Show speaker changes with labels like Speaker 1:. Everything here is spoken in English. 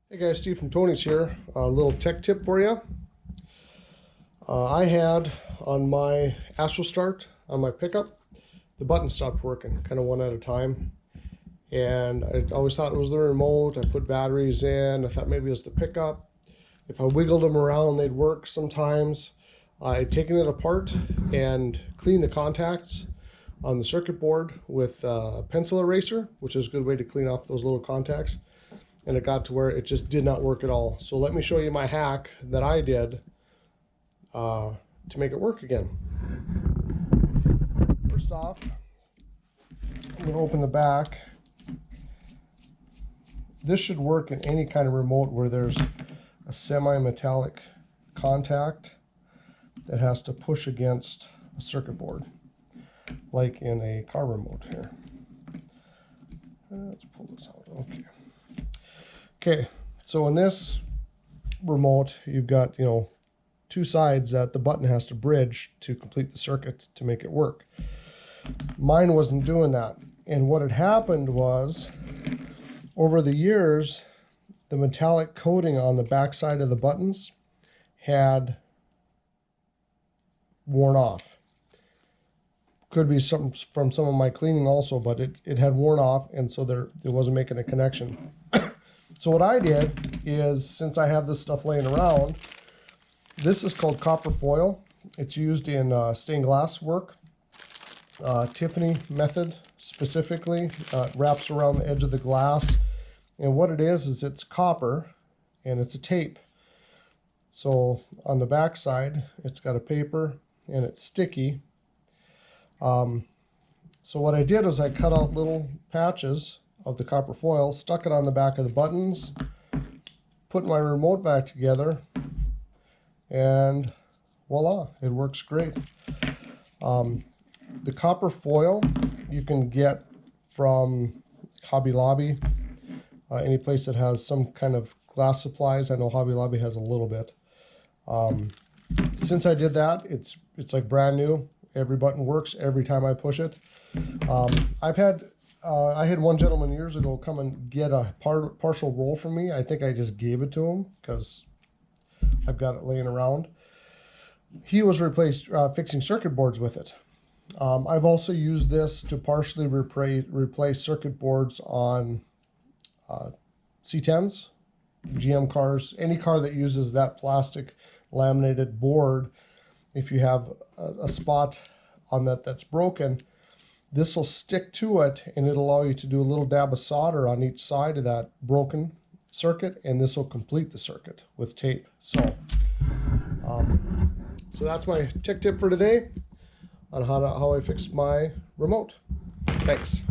Speaker 1: Hey guys, Steve from Tony's here. A little tech tip for you. I had on my Astro Start on my pickup, the button stopped working, kind of one at a time. And I always thought it was the remote. I put batteries in. I thought maybe it was the pickup. If I wiggled them around, they'd work sometimes. I'd taken it apart and cleaned the contacts on the circuit board with a pencil eraser, which is a good way to clean off those little contacts. And it got to where it just did not work at all. So let me show you my hack that I did to make it work again. First off, I'm going to open the back. This should work in any kind of remote where there's a semi-metallic contact that has to push against a circuit board, like in a car remote here. Let's pull this out. Okay, so in this remote, you've got, two sides that the button has to bridge to complete the circuit to make it work. Mine wasn't doing that. And what had happened was, over the years, the metallic coating on the back side of the buttons had worn off. Could be some from some of my cleaning also, but it had worn off, and so it wasn't making a connection. So what I did is, since I have this stuff laying around, this is called copper foil. It's used in stained glass work. Tiffany method specifically. It wraps around the edge of the glass. And what it is it's copper and it's a tape. So on the back side, it's got a paper and it's sticky. So what I did was I cut out little patches of the copper foil, stuck it on the back of the buttons, put my remote back together, and voila, it works great. The copper foil you can get from Hobby Lobby, any place that has some kind of glass supplies. I know Hobby Lobby has a little bit. Since I did that, it's like brand new. Every button works every time I push it. I had one gentleman years ago come and get a partial roll from me. I think I just gave it to him because I've got it laying around. He was fixing circuit boards with it. I've also used this to partially replace circuit boards on C10s, GM cars, any car that uses that plastic laminated board. If you have a spot on that's broken, this will stick to it and it'll allow you to do a little dab of solder on each side of that broken circuit, and this will complete the circuit with tape. So that's my tech tip for today on how I fixed my remote. Thanks.